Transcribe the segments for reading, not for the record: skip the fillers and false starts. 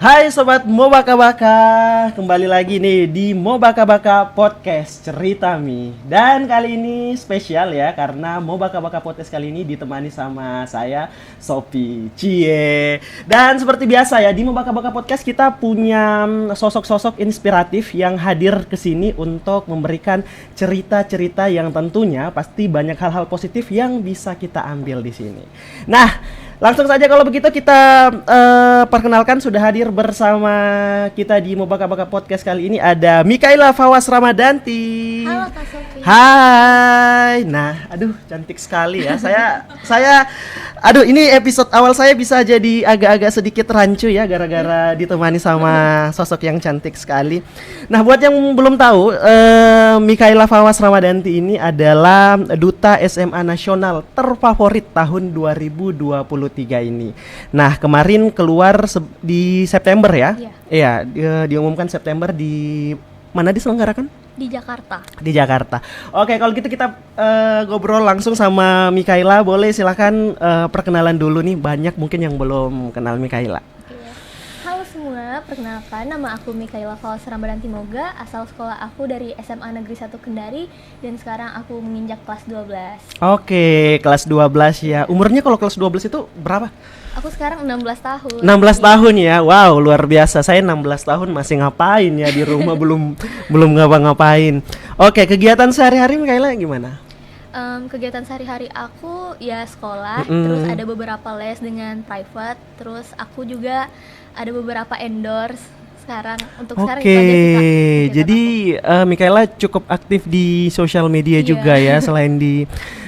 Hai Sobat Mobaka Baka, kembali lagi nih di Mobaka Baka Podcast Cerita Mi. Dan kali ini spesial ya, karena Mobaka Baka Podcast kali ini ditemani sama saya, Sophie Cie. Dan seperti biasa ya, di Mobaka Baka Podcast kita punya sosok-sosok inspiratif yang hadir ke sini untuk memberikan cerita-cerita yang tentunya pasti banyak hal-hal positif yang bisa kita ambil di sini. Nah, langsung saja kalau begitu kita perkenalkan, sudah hadir bersama kita di Mobaka Baka Podcast kali ini ada Mikaela Fawas Ramadanti. Halo Kak Sophie. Hai. Nah, aduh cantik sekali ya. Aduh ini episode awal saya bisa jadi agak-agak sedikit rancu ya gara-gara ditemani sama sosok yang cantik sekali. Nah, buat yang belum tahu, Mikaela Fawas Ramadanti ini adalah duta SMA nasional terfavorit tahun 2023 ini. Nah, kemarin keluar di September ya? Iya, diumumkan September. Di mana diselenggarakan? Di Jakarta. Di Jakarta. Oke, kalau gitu kita ngobrol langsung sama Mikaela. Boleh silakan perkenalan dulu nih, banyak mungkin yang belum kenal Mikaela. Halo semua, perkenalkan nama aku Mikaela Fawas Ramadanti Moga. Asal sekolah aku dari SMA Negeri 1 Kendari dan sekarang aku menginjak kelas 12. Oke, kelas 12 ya. Umurnya kalau kelas 12 itu berapa? Aku sekarang 16 tahun. 16 tahun ya. Wow, luar biasa. Saya 16 tahun masih ngapain ya di rumah belum ngapa-ngapain. Oke, kegiatan sehari-hari Mikaela gimana? Kegiatan sehari-hari aku ya sekolah, terus ada beberapa les dengan private, terus aku juga ada beberapa endorse sekarang sekarang itu aja sih, Kak. Jadi Mikaela cukup aktif di sosial media juga ya, selain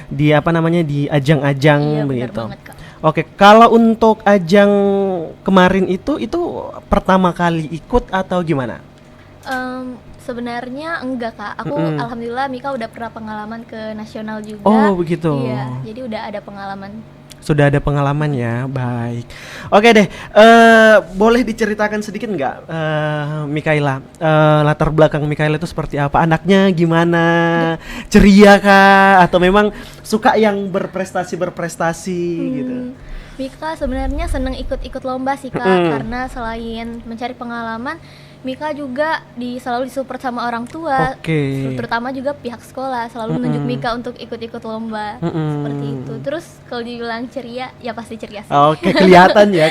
di apa namanya, di ajang-ajang begitu. Benar banget, Kak. Oke, kalau untuk ajang kemarin itu pertama kali ikut atau gimana? Sebenarnya enggak, Kak. Aku alhamdulillah Mika udah pernah pengalaman ke nasional juga. Oh, begitu. Iya, jadi udah ada pengalaman. Sudah ada pengalaman ya, baik. Oke deh, boleh diceritakan sedikit nggak, Mikaela, latar belakang Mikaela itu seperti apa? Anaknya gimana? Ceria kah? Atau memang suka yang berprestasi gitu? Mika sebenarnya seneng ikut-ikut lomba sih, Kak, karena selain mencari pengalaman, Mika juga selalu disupport sama orang tua, terutama juga pihak sekolah selalu menunjuk Mika untuk ikut-ikut lomba, seperti itu. Terus kalau dibilang ceria, ya pasti ceria sih. Oke, kelihatan ya.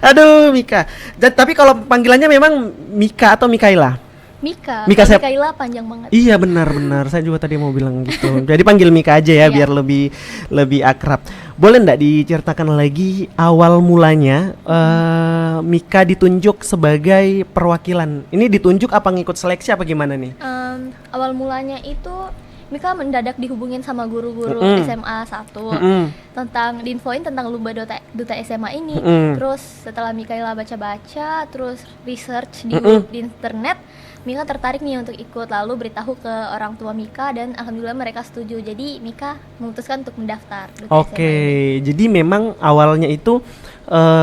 Aduh, Mika. Tapi kalau panggilannya memang Mika atau Mikaela? Mika Mikaela panjang banget. Iya, benar. Saya juga tadi mau bilang gitu. Jadi panggil Mika aja ya, biar lebih akrab. Boleh nggak diceritakan lagi awal mulanya Mika ditunjuk sebagai perwakilan? Ini ditunjuk apa ngikut seleksi apa gimana nih? Awal mulanya itu Mika mendadak dihubungin sama guru-guru SMA 1 tentang diinfoin tentang lomba duta SMA ini. Terus setelah Mikaela baca-baca, terus research di internet, Mika tertarik nih untuk ikut, lalu beritahu ke orang tua Mika dan alhamdulillah mereka setuju. Jadi Mika memutuskan untuk mendaftar duta SMA. Jadi memang awalnya itu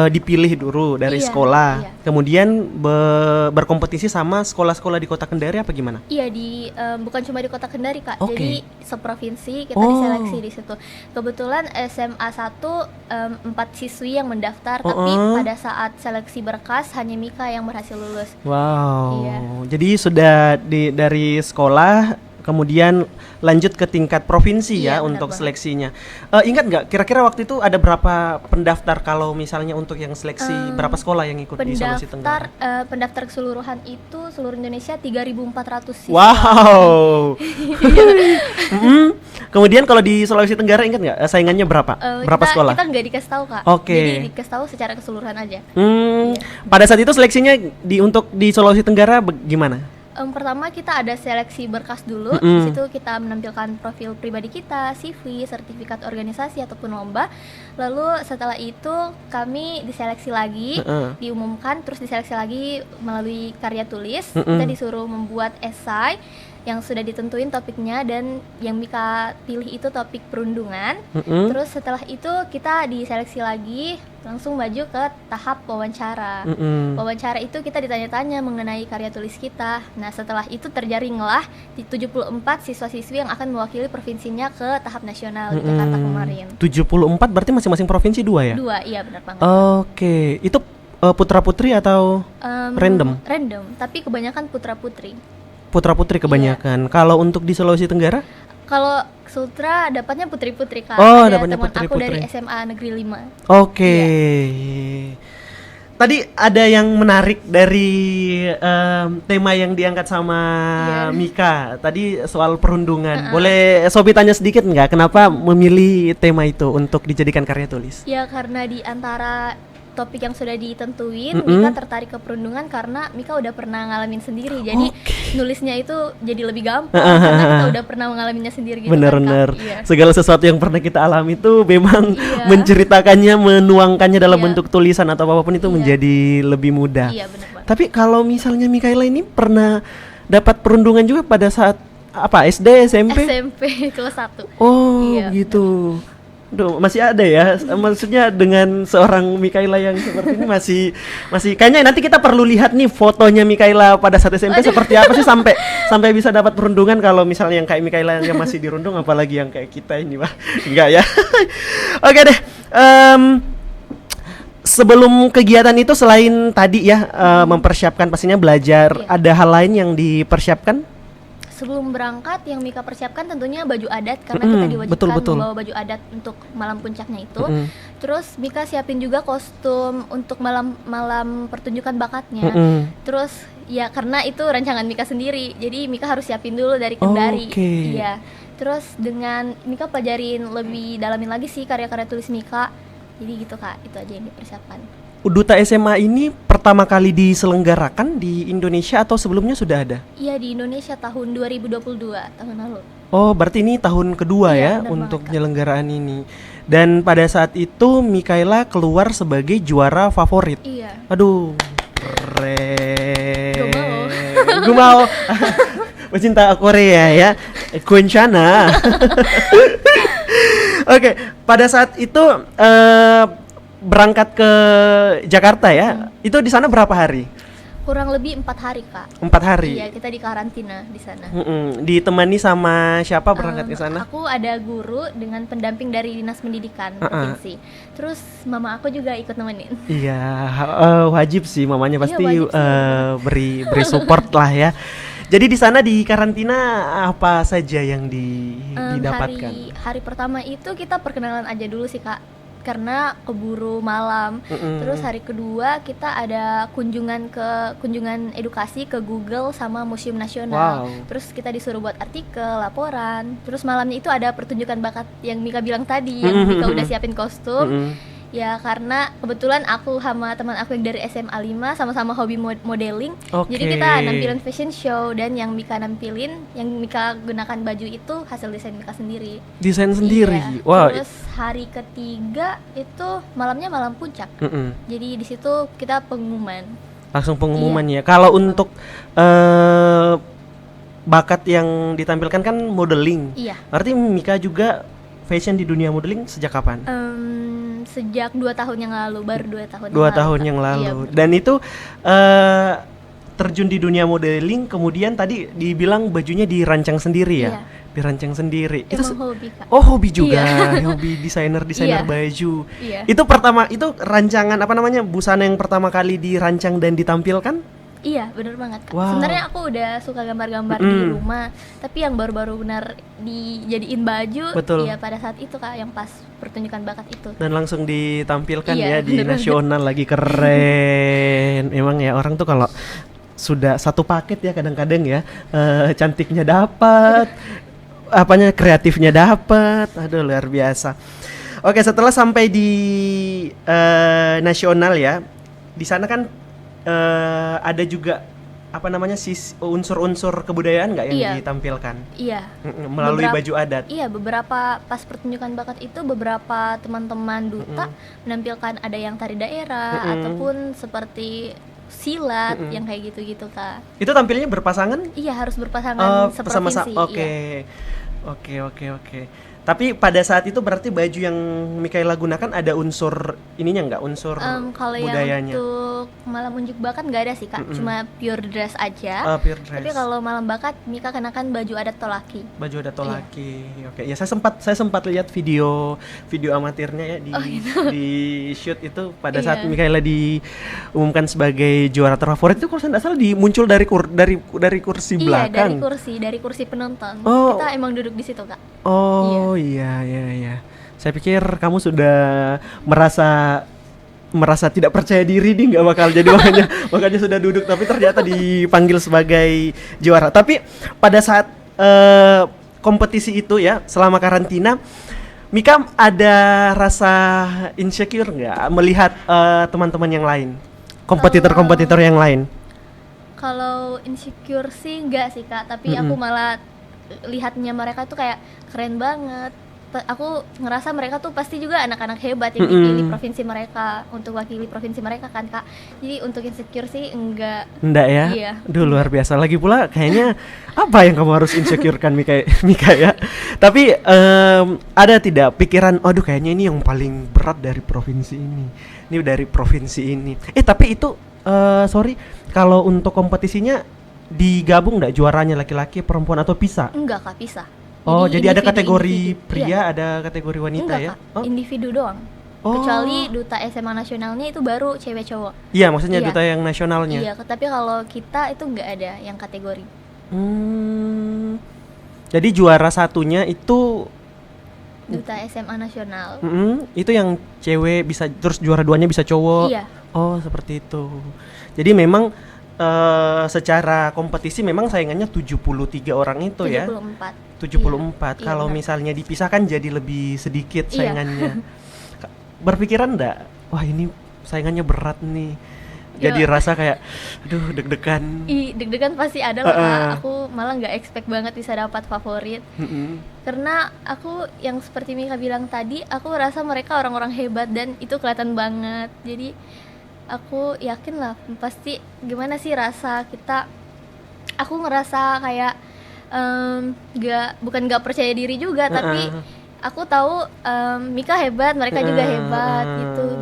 dipilih dulu dari sekolah, kemudian berkompetisi sama sekolah-sekolah di Kota Kendari apa gimana? Iya, bukan cuma di Kota Kendari, Kak. Jadi seprovinsi kita diseleksi di situ. Kebetulan SMA 1 4 siswi yang mendaftar, tapi pada saat seleksi berkas hanya Mika yang berhasil lulus. Wow. Iya. Jadi sudah dari sekolah kemudian lanjut ke tingkat provinsi ya untuk seleksinya. Ingat nggak kira-kira waktu itu ada berapa pendaftar kalau misalnya untuk yang seleksi, berapa sekolah yang ikut di Sulawesi Tenggara? Pendaftar keseluruhan itu seluruh Indonesia 3.400 siswa. Wow. Kemudian kalau di Sulawesi Tenggara ingat nggak saingannya berapa? Berapa sekolah? Kita nggak dikasih tahu, Kak. Jadi dikasih tahu secara keseluruhan aja. Pada saat itu seleksinya untuk di Sulawesi Tenggara gimana? Pertama kita ada seleksi berkas dulu. Di situ kita menampilkan profil pribadi kita, CV, sertifikat organisasi ataupun lomba. Lalu setelah itu kami diseleksi lagi, diumumkan, terus diseleksi lagi melalui karya tulis. Kita disuruh membuat esai yang sudah ditentuin topiknya, dan yang Mika pilih itu topik perundungan. Terus setelah itu kita diseleksi lagi, langsung maju ke tahap wawancara. Wawancara itu kita ditanya-tanya mengenai karya tulis kita. Nah, setelah itu terjaringlah di 74 siswa-siswi yang akan mewakili provinsinya ke tahap nasional di Jakarta kemarin. 74 berarti masing-masing provinsi 2 ya? 2, iya benar banget. Oke, itu putra-putri atau random? Random, tapi kebanyakan putra-putri. Putra-putri kebanyakan. Kalau untuk di Sulawesi Tenggara? Kalau Sultra dapatnya putri-putri Kak. Oh, ada dapatnya teman aku putri-putri. dari SMA Negeri 5. Oke. Tadi ada yang menarik dari tema yang diangkat sama Mika. Tadi soal perundungan. Boleh Sobi tanya sedikit nggak kenapa memilih tema itu untuk dijadikan karya tulis? Ya karena di antara topik yang sudah ditentuin, Mika tertarik ke perundungan karena Mika udah pernah ngalamin sendiri. Jadi nulisnya itu jadi lebih gampang karena kita udah pernah mengalaminya sendiri gitu. Bener-bener. Kan, Kak? Iya. Segala sesuatu yang pernah kita alami itu memang menceritakannya, menuangkannya dalam bentuk tulisan atau apapun itu menjadi lebih mudah. Iya, benar banget. Tapi kalau misalnya Mikaela ini pernah dapat perundungan juga pada saat apa? SD, SMP? SMP kelas 1. Oh, Iya, gitu. Duh, masih ada ya. Maksudnya dengan seorang Mikaela yang seperti ini masih kayaknya nanti kita perlu lihat nih fotonya Mikaela pada saat SMP seperti apa sih sampai bisa dapat perundungan. Kalau misalnya yang kayak Mikaela yang masih dirundung, apalagi yang kayak kita ini, Pak. Enggak ya. Oke deh. Sebelum kegiatan itu selain tadi ya mempersiapkan pastinya belajar, ada hal lain yang dipersiapkan? Sebelum berangkat yang Mika persiapkan tentunya baju adat karena kita diwajibkan membawa baju adat untuk malam puncaknya itu. Terus Mika siapin juga kostum untuk malam pertunjukan bakatnya. Terus ya karena itu rancangan Mika sendiri, jadi Mika harus siapin dulu dari Kendari. Iya. Terus dengan Mika pelajarin lebih dalamin lagi sih karya-karya tulis Mika. Jadi gitu Kak, itu aja yang dipersiapkan. Duta SMA ini pertama kali diselenggarakan di Indonesia atau sebelumnya sudah ada? Iya, di Indonesia tahun 2022, tahun lalu. Oh, berarti ini tahun kedua ya untuk penyelenggaraan ini. Dan pada saat itu Mikaela keluar sebagai juara favorit. Iya. Aduh, keren. Gue mau. Pecinta Korea ya, Kuencana. Oke, pada saat itu berangkat ke Jakarta ya, itu di sana berapa hari? Kurang lebih 4 hari Kak. 4 hari? Iya, kita di karantina di sana. Ditemani sama siapa berangkat ke sana? Aku ada guru dengan pendamping dari Dinas Pendidikan Provinsi. Terus mama aku juga ikut nemenin. Iya, wajib sih mamanya pasti beri support lah ya. Jadi di sana di karantina apa saja yang didapatkan? Hari pertama itu kita perkenalan aja dulu sih Kak, karena keburu malam. Terus hari kedua kita ada kunjungan edukasi ke Google sama Museum Nasional. Terus kita disuruh buat artikel, laporan. Terus malamnya itu ada pertunjukan bakat yang Mika bilang tadi, yang Mika udah siapin kostum. Ya karena kebetulan aku sama teman aku yang dari SMA 5 sama-sama hobi modeling. Jadi kita nampilin fashion show dan yang Mika nampilin, yang Mika gunakan baju itu hasil desain Mika sendiri. Desain sendiri. Iya. Wow. Terus hari ketiga itu malamnya malam puncak. Jadi di situ kita pengumuman. Langsung pengumuman ya. Kalau untuk bakat yang ditampilkan kan modeling. Iya. Berarti Mika juga fashion di dunia modeling sejak kapan? Sejak 2 tahun yang lalu, baru 2 tahun. 2 tahun yang lalu. Iya, dan itu terjun di dunia modeling, kemudian tadi dibilang bajunya dirancang sendiri ya? Iya. Dirancang sendiri. Emang itu hobi Kak. Oh, hobi juga. Hobi desainer baju. Iya. Itu rancangan busana yang pertama kali dirancang dan ditampilkan? Iya, bener banget Kak. Sebenarnya aku udah suka gambar-gambar di rumah, tapi yang baru-baru benar dijadiin baju ya pada saat itu Kak, yang pas pertunjukan bakat itu. Dan langsung ditampilkan ya di nasional lagi, keren. Emang ya orang tuh kalau sudah satu paket ya kadang-kadang ya, cantiknya dapat, kreatifnya dapat. Aduh, luar biasa. Oke, setelah sampai di nasional ya, di sana kan ada juga unsur-unsur kebudayaan nggak yang ditampilkan? Iya. Melalui baju adat. Iya, beberapa pas pertunjukan bakat itu beberapa teman-teman duta menampilkan ada yang tari daerah ataupun seperti silat yang kayak gitu-gitu Kak. Itu tampilnya berpasangan? Iya, harus berpasangan seprovinsi. Oke. Tapi pada saat itu berarti baju yang Mikaela gunakan ada unsur ininya nggak? Unsur Kalau yang budayanya? untuk malam unjuk bakat nggak ada sih kak, cuma pure dress aja. Pure dress. Tapi kalau malam bakat Mika kenakan baju adat Tolaki. Baju adat Tolaki. Oke, ya saya sempat lihat video amatirnya ya di shoot itu pada saat Mikaela diumumkan sebagai juara terfavorit itu, kalau saya nggak salah muncul dari kursi belakang. Iya, dari kursi penonton. Oh. Kita emang duduk di situ kak. Oh iya. Saya pikir kamu sudah merasa tidak percaya diri nih, nggak bakal jadi makanya sudah duduk, tapi ternyata dipanggil sebagai juara. Tapi pada saat kompetisi itu ya, selama karantina, Mika ada rasa insecure nggak melihat teman-teman yang lain, kompetitor yang lain? Kalau insecure sih enggak sih kak, tapi aku malah lihatnya mereka tuh kayak keren banget. Aku ngerasa mereka tuh pasti juga anak-anak hebat yang dipilih provinsi mereka untuk wakili provinsi mereka kan kak. Jadi untuk insecure sih enggak ya? Iya. Duh, luar biasa. Lagi pula kayaknya apa yang kamu harus insecurekan Mika ya? Tapi ada tidak pikiran, aduh kayaknya ini yang paling berat dari provinsi ini. Ini dari provinsi ini. Tapi itu sorry, kalau untuk kompetisinya digabung nggak juaranya laki-laki, perempuan atau pisah? Enggak kak, pisah. Oh, jadi ada kategori pria, ada kategori wanita. Enggak, ya? Kak, individu doang. Kecuali duta SMA nasionalnya itu baru cewek cowok. Iya, maksudnya duta yang nasionalnya. Iya, tapi kalau kita itu enggak ada yang kategori. Jadi juara satunya itu duta SMA nasional. Itu yang cewek bisa, terus juara duanya bisa cowok. Iya. Oh, seperti itu. Jadi memang secara kompetisi memang saingannya 73 orang itu 74. ya. 74. Kalau misalnya dipisahkan jadi lebih sedikit saingannya. Berpikiran enggak, wah ini saingannya berat nih. Jadi rasa kayak aduh deg-degan. Deg-degan pasti ada lah Kak. Aku malah nggak expect banget bisa dapat favorit. Karena aku yang seperti Mika bilang tadi, aku rasa mereka orang-orang hebat dan itu kelihatan banget. Jadi aku yakin lah pasti gimana sih rasa kita. Aku ngerasa kayak bukan nggak percaya diri juga, tapi aku tahu Mika hebat, mereka juga hebat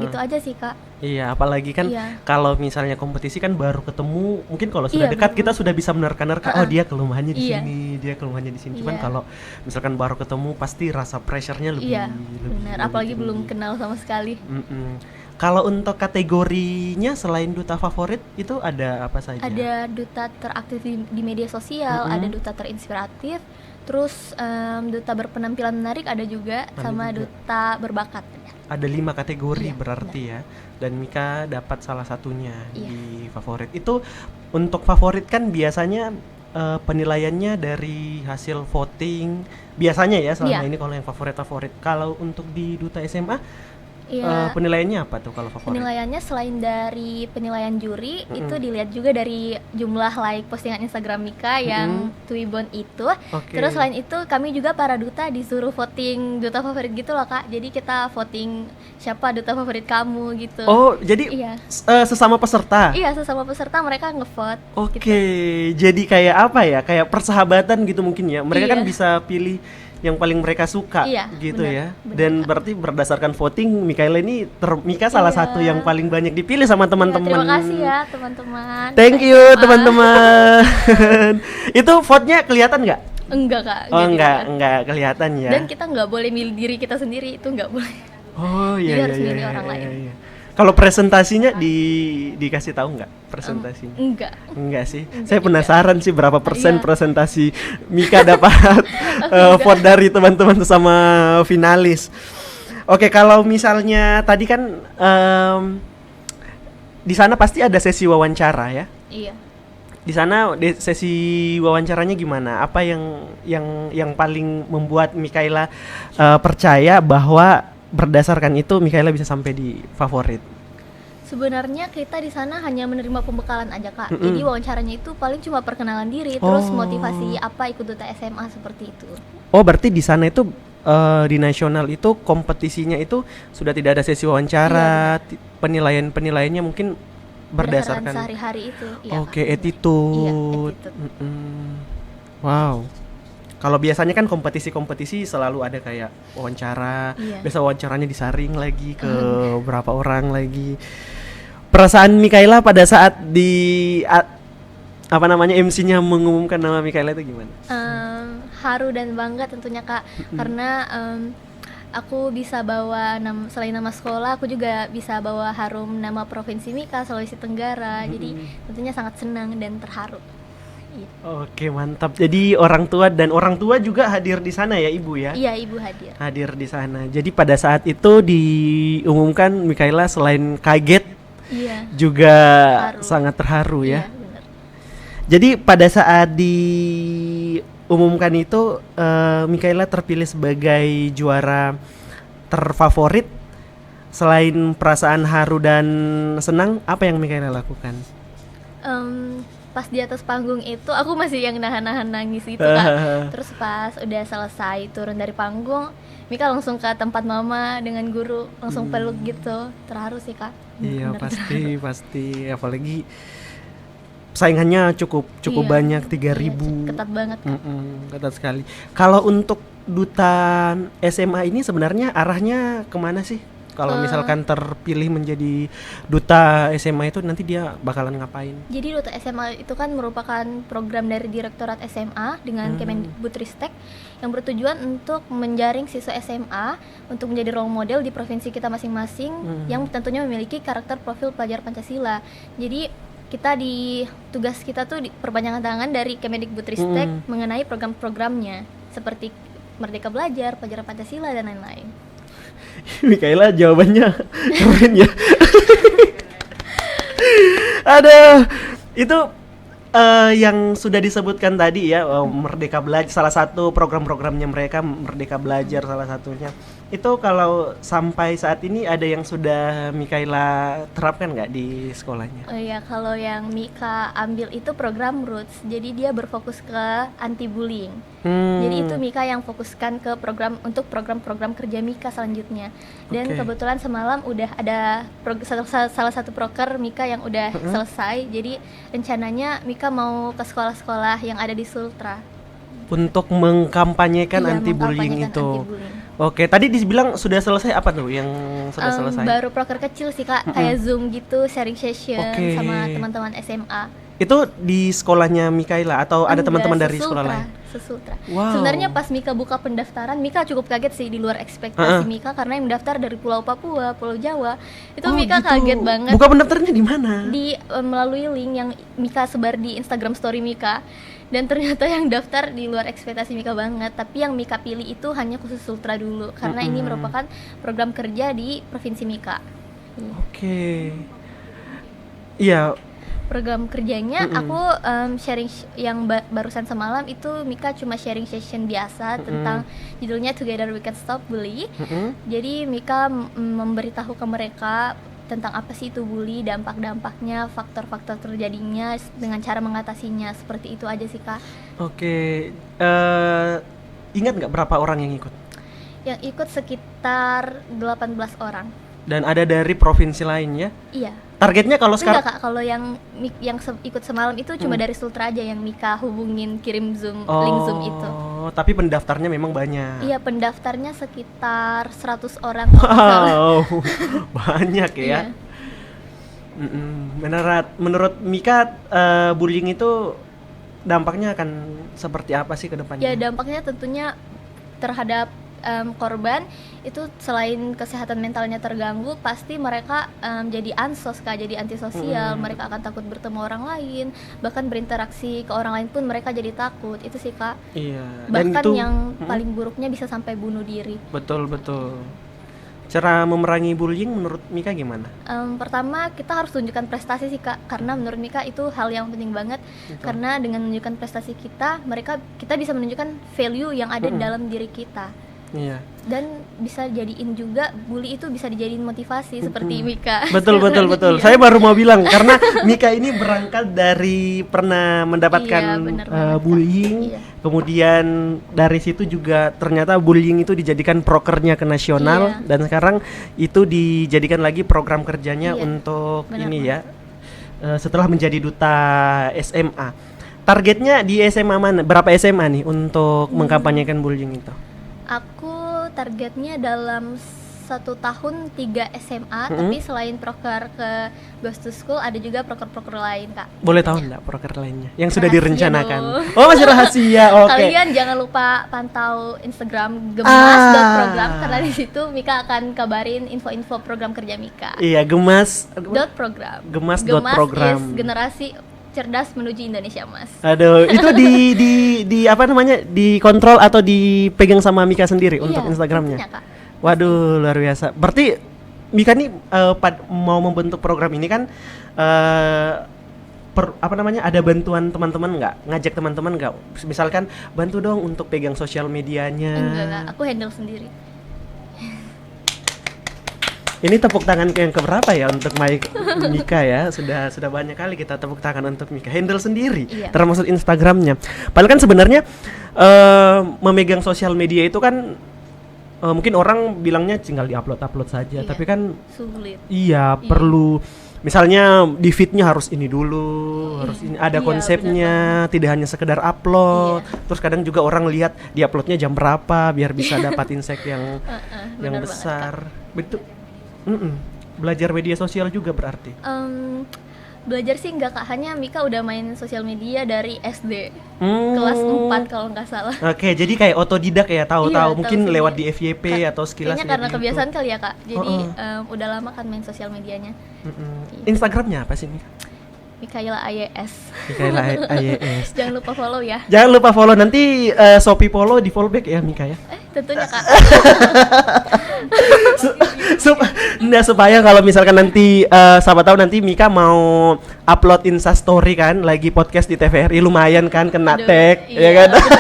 gitu aja sih Kak. Iya, apalagi kan kalau misalnya kompetisi kan baru ketemu, mungkin kalau sudah dekat kita sudah bisa menerka-nerka, oh dia kelemahannya di sini, dia kelemahannya di sini. Cuman kalau misalkan baru ketemu pasti rasa pressure-nya lebih benar, apalagi belum kenal sama sekali. Kalau untuk kategorinya selain duta favorit itu ada apa saja? Ada duta teraktif di media sosial, ada duta terinspiratif, terus duta berpenampilan menarik ada juga, sama duta berbakat. Ada 5 kategori berarti ya. Dan Mika dapat salah satunya di favorit. Itu untuk favorit kan biasanya penilaiannya dari hasil voting biasanya ya selama ini kalau yang favorit. Kalau untuk di duta SMA penilaiannya apa tuh kalau favorit? Penilaiannya selain dari penilaian juri, itu dilihat juga dari jumlah like postingan Instagram Mika yang Twibbon itu. Terus selain itu kami juga para duta disuruh voting duta favorit gitu loh Kak. Jadi kita voting siapa duta favorit kamu gitu. Oh, jadi sesama peserta? Iya, sesama peserta mereka ngevote. Oke, jadi kayak apa ya? Kayak persahabatan gitu mungkin ya. Mereka kan bisa pilih yang paling mereka suka gitu ya. Dan berarti berdasarkan voting Mikaela ini Mika salah satu yang paling banyak dipilih sama teman-teman. Terima kasih ya teman-teman. Thank you teman-teman. Itu vote-nya kelihatan nggak? Enggak Kak. Oh enggak kelihatan ya. Dan kita nggak boleh milih diri kita sendiri, itu nggak boleh. Oh iya. Jadi harus milih orang lain. Kalau presentasinya dikasih tahu nggak presentasinya? Enggak sih. Saya penasaran sih berapa persen presentasi Mika dapat vote dari teman-teman sama finalis. Oke, kalau misalnya tadi kan di sana pasti ada sesi wawancara ya? Iya. Di sana sesi wawancaranya gimana? Apa yang paling membuat Mikaela percaya bahwa berdasarkan itu Mikaela bisa sampai di favorit? Sebenarnya kita di sana hanya menerima pembekalan aja Kak. Jadi wawancaranya itu paling cuma perkenalan diri, terus motivasi apa ikut duta SMA seperti itu. Oh, berarti di sana itu di nasional itu kompetisinya itu sudah tidak ada sesi wawancara, penilaiannya mungkin berdasarkan sehari-hari itu. Oke, attitude. Iya, attitude. Wow. Kalau biasanya kan kompetisi-kompetisi selalu ada kayak wawancara, Iya. biasa wawancaranya disaring lagi ke berapa orang lagi. Perasaan Mikaela pada saat MC-nya mengumumkan nama Mikaela itu gimana? Haru dan bangga tentunya Kak, karena aku bisa bawa selain nama sekolah, aku juga bisa bawa harum nama Provinsi Mika, Sulawesi Tenggara. Jadi tentunya sangat senang dan terharu. Oke, mantap. Jadi orang tua juga hadir di sana ya, Ibu ya? Iya, Ibu hadir. Hadir di sana. Jadi pada saat itu diumumkan Mikaela selain kaget, Iya. juga Terharu. sangat terharu ya. Iya, benar. Jadi pada saat diumumkan itu Mikaela terpilih sebagai juara terfavorit. Selain perasaan haru dan senang, apa yang Mikaela lakukan? Pas di atas panggung itu aku masih yang nahan-nahan nangis gitu Kak. Terus pas udah selesai turun dari panggung, Mika langsung ke tempat mama dengan guru, langsung peluk gitu. Terharu sih Kak. Iya, Bener-bener. pasti apalagi saingannya cukup Iya. banyak, Iya, 3.000. ketat banget Kak. Ketat sekali. Kalau untuk duta SMA ini sebenarnya arahnya kemana sih? Kalau misalkan terpilih menjadi duta SMA itu nanti dia bakalan ngapain? Jadi Duta SMA itu kan merupakan program dari Direktorat SMA dengan Kemendikbudristek yang bertujuan untuk menjaring siswa SMA untuk menjadi role model di provinsi kita masing-masing yang tentunya memiliki karakter profil pelajar Pancasila. Jadi tugas kita tuh perpanjangan tangan dari Kemendikbudristek mengenai program-programnya seperti Merdeka Belajar, Pelajaran Pancasila dan lain-lain. Mikaela jawabannya keren ya. Aduh, itu yang sudah disebutkan tadi ya, Merdeka Belajar, salah satu program-programnya mereka Merdeka Belajar salah satunya. Itu kalau sampai saat ini ada yang sudah Mikaela terapkan nggak di sekolahnya? Oh iya, kalau yang Mika ambil itu program Roots, jadi dia berfokus ke anti bullying. Jadi itu Mika yang fokuskan ke program-program kerja Mika selanjutnya. Dan Oke. kebetulan semalam udah ada salah satu proker Mika yang udah selesai. Jadi rencananya Mika mau ke sekolah-sekolah yang ada di Sultra. Untuk mengkampanyekan Iya, anti-bullying mengkampanyekan itu. anti-bullying. Oke, tadi dibilang sudah selesai, apa tuh yang sudah selesai? Baru proker kecil sih Kak, kayak Zoom gitu, sharing session Oke. sama teman-teman SMA. Itu di sekolahnya Mikaela atau ada Enggak, teman-teman dari sesultra, sekolah lain? sesultra. Wow. Sebenarnya pas Mika buka pendaftaran, Mika cukup kaget sih, di luar ekspektasi Mika, karena yang mendaftar dari Pulau Papua, Pulau Jawa. Itu Mika gitu. kaget banget. Buka pendaftarannya di mana? Melalui link yang Mika sebar di Instagram story Mika. Dan ternyata yang daftar di luar ekspektasi Mika banget. Tapi yang Mika pilih itu hanya khusus Sultra dulu, karena ini merupakan program kerja di Provinsi Mika. Oke. Iya. Program kerjanya aku sharing yang barusan semalam itu Mika cuma sharing session biasa tentang judulnya Together We Can Stop Bully. Jadi Mika memberitahu ke mereka tentang apa sih itu bully, dampak-dampaknya, faktor-faktor terjadinya, dengan cara mengatasinya. Seperti itu aja sih Kak. Oke. Ingat nggak berapa orang yang ikut? Yang ikut sekitar 18 orang. Dan ada dari provinsi lain ya? Iya. Targetnya kalau Enggak sekarang Kak, kalau yang ikut semalam itu cuma dari Sultra aja yang Mika hubungin, kirim Zoom, link Zoom itu. Tapi pendaftarnya memang banyak. Iya, pendaftarnya sekitar 100 orang kalau nggak salah. Wow, banyak ya. Iya. Menurut Mika, bullying itu dampaknya akan seperti apa sih ke depannya? Ya, dampaknya tentunya terhadap korban itu selain kesehatan mentalnya terganggu, pasti mereka jadi ansos Kak, jadi antisosial. Mereka akan takut bertemu orang lain, bahkan berinteraksi ke orang lain pun mereka jadi takut. Itu sih Kak. Iya. Dan Bahkan itu, yang paling buruknya bisa sampai bunuh diri. betul. Cara memerangi bullying menurut Mika gimana? Pertama kita harus tunjukkan prestasi sih Kak, karena menurut Mika itu hal yang penting banget. Karena dengan menunjukkan prestasi kita bisa menunjukkan value yang ada di dalam diri kita. Iya. Dan bisa jadiin juga bully itu bisa dijadiin motivasi seperti Mika. Betul. Iya. Saya baru mau bilang karena Mika ini berangkat dari pernah mendapatkan Iya, bener banget, Kak. bullying, Iya. kemudian dari situ juga ternyata bullying itu dijadikan prokernya ke nasional, Iya. dan sekarang itu dijadikan lagi program kerjanya Iya, untuk bener ini ya, setelah menjadi duta SMA. targetnya di SMA mana? Berapa SMA nih untuk mengkampanyekan bullying itu? Aku targetnya dalam 1 tahun 3 SMA, tapi selain proker ke Ghost to School ada juga proker-proker lain, Kak. Boleh tahu nggak proker lainnya yang sudah Rahasia direncanakan? dong. Oh, masih rahasia. Oke. Kalian jangan lupa pantau Instagram gemas.program karena di situ Mika akan kabarin info-info program kerja Mika. Iya, gemas. .program. Gemas.program. Is generasi cerdas menuju Indonesia Emas. Aduh, itu di apa namanya? Dikontrol atau dipegang sama Mika sendiri untuk Instagramnya? Tentunya, Kak. Waduh, luar biasa. Berarti Mika nih mau membentuk program ini kan apa namanya? Ada bantuan teman-teman nggak? Ngajak teman-teman nggak? Misalkan bantu dong untuk pegang sosial medianya. Enggak, Kak. Aku handle sendiri. Ini tepuk tangan yang keberapa ya untuk Mika ya? Sudah banyak kali kita tepuk tangan untuk Mika. Handle sendiri, Iya. termasuk Instagramnya. Padahal kan sebenarnya memegang sosial media itu kan mungkin orang bilangnya tinggal diupload saja, Iya. tapi kan Sulit. iya perlu. Misalnya di feed-nya harus ini dulu, harus ini ada Iya, konsepnya, tidak hanya sekedar upload. Terus kadang juga orang lihat di uploadnya jam berapa biar bisa dapat insight yang Benar banget, besar. Betul. Belajar media sosial juga berarti. Belajar sih enggak, Kak, hanya Mika udah main sosial media dari SD kelas 4 kalau nggak salah. Oke, jadi kayak otodidak ya, tahu-tahu Iya, mungkin tahu lewat sendiri. di FYP atau sekilas Kayaknya lihat karena di kebiasaan YouTube. kali ya, Kak. Jadi udah lama kan main sosial medianya. Instagramnya apa sih Mika? Mikaela IES. Mikaela IES. Jangan lupa follow ya. Jangan lupa follow, nanti Shopee follow di follow back ya Mika ya. Tentunya, Kak. Nah, supaya kalau misalkan nanti siapa tahu nanti Mika mau upload Insta story kan lagi podcast di TVRI, lumayan kan kena Aduh, tag ya iya, kan. betul.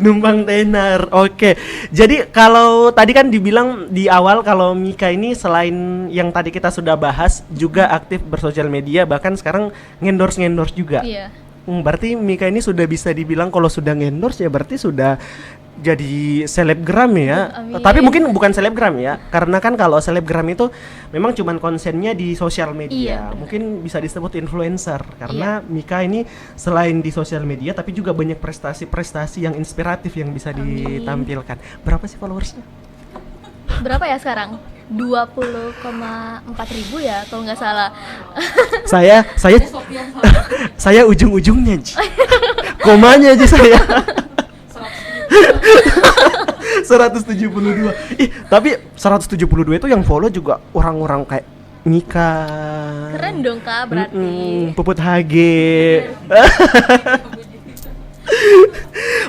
Numpang tenar. Oke. Jadi kalau tadi kan dibilang di awal kalau Mika ini selain yang tadi kita sudah bahas juga aktif bersosial media, bahkan sekarang ngendorse juga. Iya. Berarti Mika ini sudah bisa dibilang kalau sudah ngendorse ya berarti sudah jadi selebgram ya. Amin. Tapi mungkin bukan selebgram ya, karena kan kalau selebgram itu memang cuman konsennya di sosial media. Iya, Mungkin bisa disebut influencer karena Mika ini selain di sosial media tapi juga banyak prestasi-prestasi yang inspiratif yang bisa ditampilkan. Berapa sih followersnya? Berapa ya sekarang? 20,4 ribu ya kalau nggak salah. Saya saya ujung-ujungnya Ji. Komanya aja saya 172. Tapi 172 itu yang follow juga orang-orang kayak Mika. Keren dong, Kak, berarti. Puput HG.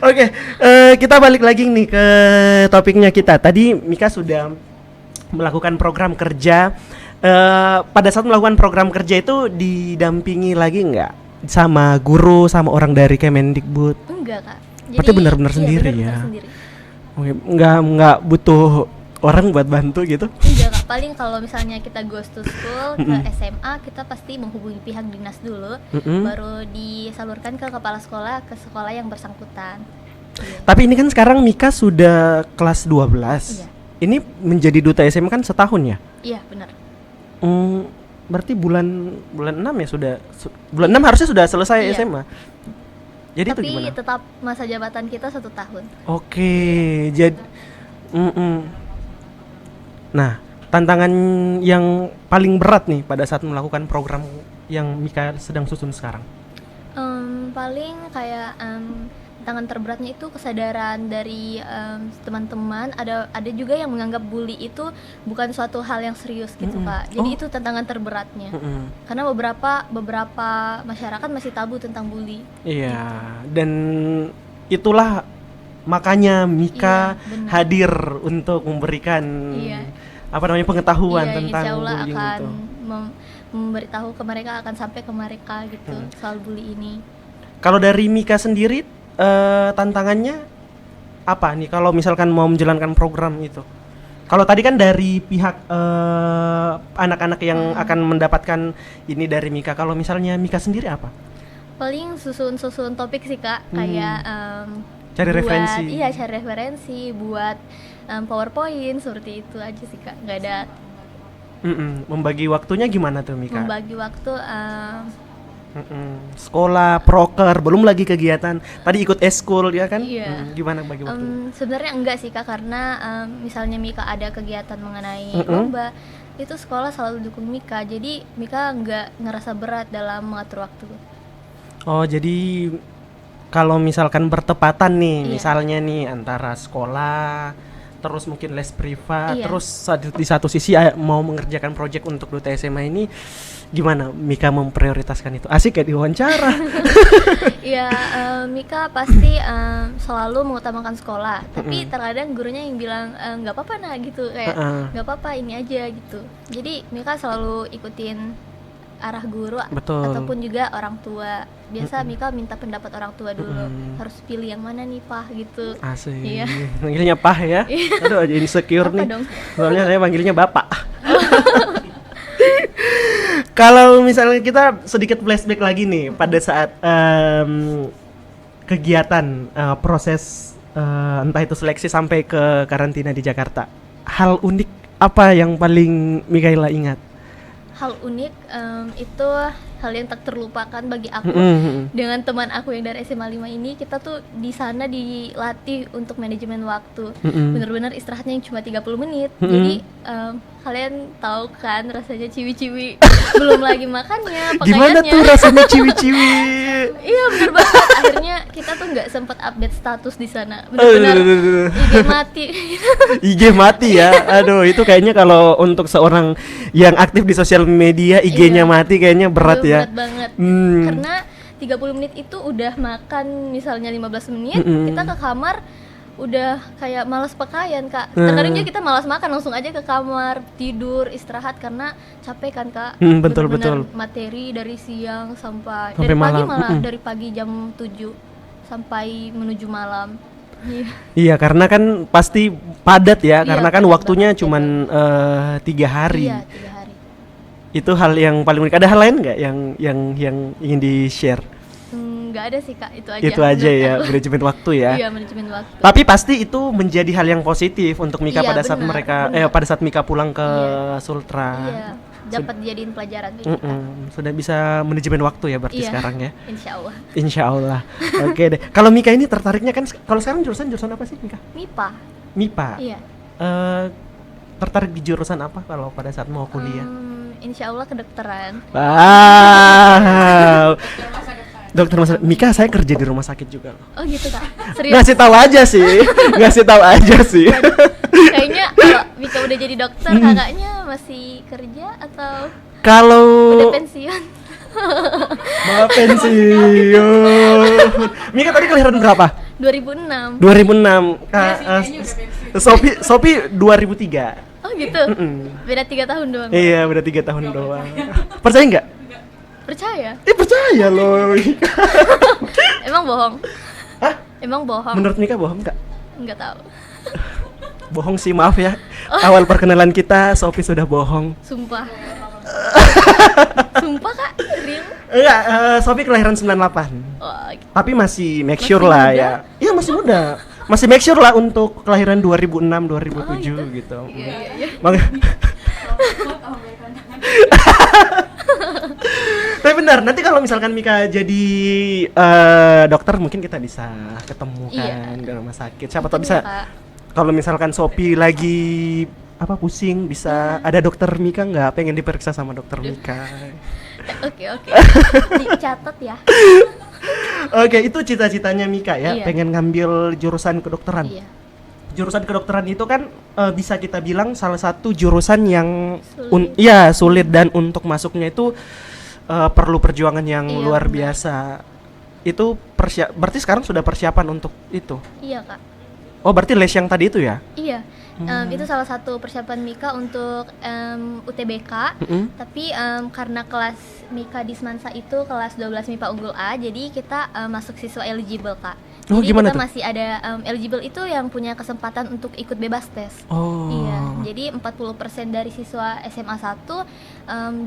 Oke, kita balik lagi nih ke topiknya kita. Tadi Mika sudah melakukan program kerja. Pada saat melakukan program kerja itu didampingi lagi nggak sama guru, sama orang dari Kemendikbud? Enggak, Kak. Berarti benar-benar sendiri ya? benar-benar sendiri. Oke, nggak butuh orang buat bantu gitu? Enggak, Kak. Paling kalau misalnya kita goes to school ke SMA, kita pasti menghubungi pihak dinas dulu, baru disalurkan ke kepala sekolah, ke sekolah yang bersangkutan. Iya. Tapi ini kan sekarang Mika sudah kelas 12. Iya. Ini menjadi duta SMA kan setahun ya? Iya, benar. Berarti bulan 6 ya sudah bulan 6 harusnya sudah selesai Iya. SMA. Jadi itu Tapi gimana? tetap masa jabatan kita 1 tahun. Oke, jadi Nah, tantangan yang paling berat nih pada saat melakukan program yang Mika sedang susun sekarang. Paling kayak tantangan terberatnya itu kesadaran dari teman-teman. Ada juga yang menganggap bully itu bukan suatu hal yang serius gitu, Kak. Jadi itu tantangan terberatnya. Karena beberapa masyarakat masih tabu tentang bully. Iya, dan itulah makanya Mika Iya, benar. hadir untuk memberikan pengetahuan Iya, tentang insya Allah bullying akan itu. memberitahu ke mereka, akan sampai ke mereka gitu soal bully ini. Kalau dari Mika sendiri tantangannya apa nih kalau misalkan mau menjalankan program itu? Kalau tadi kan dari pihak anak-anak yang akan mendapatkan ini dari Mika. Kalau misalnya Mika sendiri apa? Paling susun topik sih, Kak, kayak Cari referensi. Iya, cari referensi buat PowerPoint seperti itu aja sih, Kak. Nggak ada Membagi waktunya gimana tuh Mika? Membagi waktu Sekolah, proker, belum lagi kegiatan. Tadi ikut eskul ya kan? Iya. Gimana bagi waktu? Sebenarnya enggak sih Kak, karena misalnya Mika ada kegiatan mengenai lomba, itu sekolah selalu dukung Mika. Jadi Mika enggak ngerasa berat dalam mengatur waktu. Oh, jadi kalau misalkan bertepatan nih, Iya. misalnya nih antara sekolah, terus mungkin les privat, Iya. terus di satu sisi mau mengerjakan proyek untuk Duta SMA ini, gimana Mika memprioritaskan itu? Asik kayak diwawancara. Iya, Mika pasti selalu mengutamakan sekolah. Tapi terkadang gurunya yang bilang nggak apa-apa nah gitu, kayak nggak apa-apa ini aja gitu. Jadi Mika selalu ikutin arah guru Betul. ataupun juga orang tua. Biasa Mika minta pendapat orang tua dulu. Harus pilih yang mana nih Pak gitu. Asik. Iya. Manggilnya Pah ya. Aduh, aja insecure Apa nih. dong? Soalnya saya manggilnya Bapak. Kalau misalnya kita sedikit flashback lagi nih pada saat kegiatan proses entah itu seleksi sampai ke karantina di Jakarta. Hal unik apa yang paling Mikaela ingat? Hal unik itu hal yang tak terlupakan bagi aku. Dengan teman aku yang dari SMA 5 ini, kita tuh di sana dilatih untuk manajemen waktu. Bener-bener istirahatnya yang cuma 30 menit. Jadi kalian tahu kan rasanya ciwi-ciwi belum lagi makannya, Gimana pakaiannya. tuh rasanya ciwi-ciwi? Iya bener banget. Akhirnya kita tuh nggak sempat update status di sana. Bener-bener IG mati. IG mati ya. Aduh, itu kayaknya kalau untuk seorang yang aktif di sosial media IG-nya Iya. mati kayaknya berat Itu ya. berat banget. Karena 30 menit itu udah makan misalnya 15 menit, kita ke kamar udah kayak malas pakaian Kak. Terkadang juga kita malas makan, langsung aja ke kamar, tidur, istirahat karena capek kan Kak. Betul, Bener-bener betul. materi dari siang sampai Sampai dari pagi malam. malah dari pagi jam 7 sampai menuju malam. Iya. Iya, karena kan pasti padat ya, Iya, karena kan padat waktunya banget, cuman 3 hari. Iya, 3 hari. Itu hal yang paling unik. Ada hal lain nggak yang ingin di-share? Nggak ada sih Kak, itu aja. Itu aja menurut ya, aku. manajemen waktu ya. Iya, manajemen waktu. Tapi pasti itu menjadi hal yang positif untuk Mika Iya, pada saat benar, mereka benar. pada saat Mika pulang ke Iya. Sultra. Iya, dapat dijadiin pelajaran tuh kita. Sudah bisa manajemen waktu ya berarti Iya. sekarang ya. Insya Allah. Insya Allah. Oke deh. Kalau Mika ini tertariknya kan kalau sekarang jurusan apa sih Mika? MIPA. MIPA. Iya. Tertarik di jurusan apa kalau pada saat mau kuliah? Insya Allah kedokteran. Wow. Dokter masa Mika, saya kerja di rumah sakit juga loh. Oh gitu Kak. Serius. Ngasih tahu aja sih. Ngasih tahu aja sih. Kayaknya kalau Mika udah jadi dokter, kakaknya masih kerja atau Kalau udah pensiun? mau pensiun. Mika tadi kelahiran berapa? 2006. 2006. Sopi 2003. Oh gitu. Beda 3 tahun doang. Iya, udah 3 tahun doang. Percaya nggak? Percaya? Percaya loh. Emang bohong? Hah? Emang bohong? Menurut Mika bohong nggak? Nggak tahu. Bohong sih, maaf ya. Awal perkenalan kita, Sophie sudah bohong. Sumpah. Sumpah Kak, real? Enggak, Sophie kelahiran 98. Oh, gitu. Tapi masih make sure Masih lah muda? ya. Iya, masih muda. Masih make sure lah untuk kelahiran 2006, 2007 gitu. Iya. Tapi benar, nanti kalau misalkan Mika jadi dokter mungkin kita bisa ketemu kan di rumah sakit. Siapa tahu bisa. Kak. Kalau misalkan Sophie lagi pusing bisa ada dokter Mika nggak pengen diperiksa sama dokter Mika. Oke. Dicatat ya. Oke, itu cita-citanya Mika ya, Iya. pengen ngambil jurusan kedokteran. Iya. Jurusan kedokteran itu kan bisa kita bilang salah satu jurusan yang Sulit. sulit dan untuk masuknya itu perlu perjuangan yang Iya, luar benar. biasa. Itu berarti sekarang sudah persiapan untuk itu. Iya Kak. Oh, berarti les yang tadi itu ya? Iya. Itu salah satu persiapan Mika untuk UTBK. Tapi karena kelas Mika di Semansa itu kelas 12 MIPA unggul A, jadi kita masuk siswa eligible Kak. Oh, Jadi gimana kita tuh? masih ada eligible itu yang punya kesempatan untuk ikut bebas tes. Oh. Iya, jadi 40% dari siswa SMA 1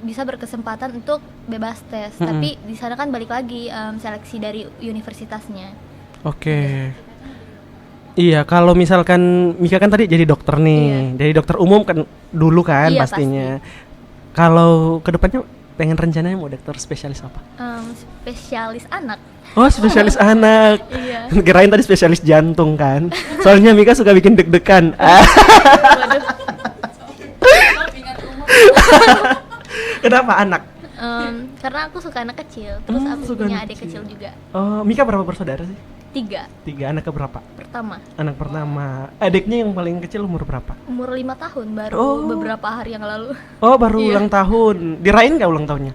bisa berkesempatan untuk bebas tes. Tapi di sana kan balik lagi seleksi dari universitasnya. Oke. Iya, kalau misalkan Mika kan tadi jadi dokter nih, jadi dokter umum kan dulu kan Iya, pastinya. Kalau kedepannya pengen rencananya mau dokter spesialis apa? Spesialis anak. Oh, spesialis anak. Iya. Kirain tadi spesialis jantung kan. Soalnya Mika suka bikin deg-degan. Waduh. Kenapa anak? Karena aku suka anak kecil, terus aku suka punya anak adik kecil juga. Oh, Mika berapa bersaudara sih? 3. 3, anak keberapa? Pertama, Anak pertama. Adiknya yang paling kecil umur berapa? umur 5 tahun, baru Oh. beberapa hari yang lalu. Oh, baru Iya. ulang tahun. Dirayain nggak ulang tahunnya?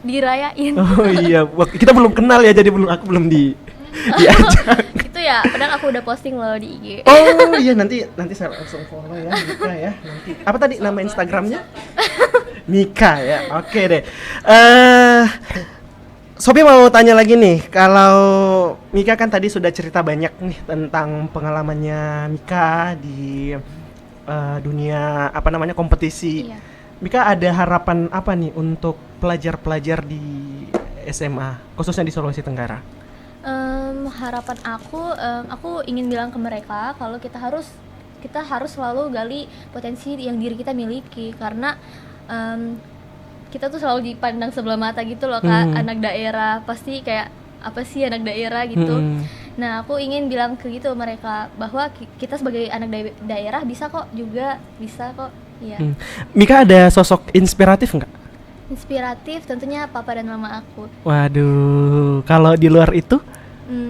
Dirayain. Oh iya, kita belum kenal ya, jadi aku belum diajak. Itu ya, padahal aku udah posting loh di IG. Oh iya, nanti saya langsung follow ya Mika ya. Nanti apa tadi nama Instagramnya? Mika ya. Oke deh. Sobi mau tanya lagi nih, kalau Mika kan tadi sudah cerita banyak nih tentang pengalamannya Mika di dunia kompetisi. Iya. Mika ada harapan apa nih untuk pelajar-pelajar di SMA, khususnya di Sulawesi Tenggara? Harapan aku ingin bilang ke mereka kalau kita harus selalu gali potensi yang diri kita miliki, karena kita tuh selalu dipandang sebelah mata gitu loh Kak, anak daerah pasti kayak apa sih anak daerah gitu. Nah, aku ingin bilang ke gitu mereka bahwa kita sebagai anak daerah bisa kok. Iya. Mika ada sosok inspiratif nggak? Inspiratif tentunya papa dan mama aku. Waduh, kalau di luar itu,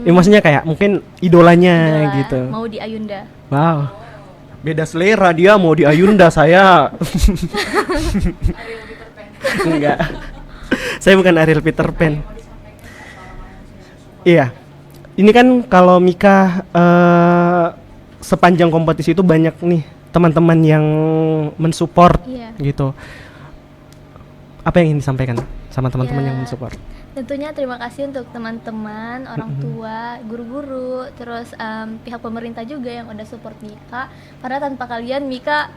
ya maksudnya kayak mungkin idolanya Idola, gitu. mau di Ayunda. Wow, beda selera, dia mau di Ayunda, saya enggak. Saya bukan Ariel Peter Pan. Iya, ini kan kalau Mika sepanjang kompetisi itu banyak nih teman-teman yang mensupport Iya. gitu. Apa yang ingin disampaikan sama teman-teman Ya, yang mensupport? tentunya terima kasih untuk teman-teman, orang tua, guru-guru, terus pihak pemerintah juga yang udah support Mika. Karena tanpa kalian Mika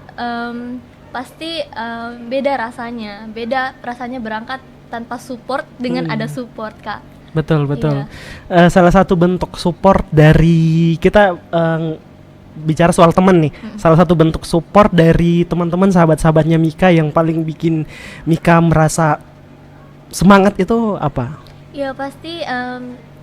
pasti beda rasanya berangkat tanpa support dengan ada support Kak. Betul. Iya. Salah satu bentuk support dari kita bicara soal teman nih, salah satu bentuk support dari teman-teman sahabat-sahabatnya Mika yang paling bikin Mika merasa semangat itu apa? Ya pasti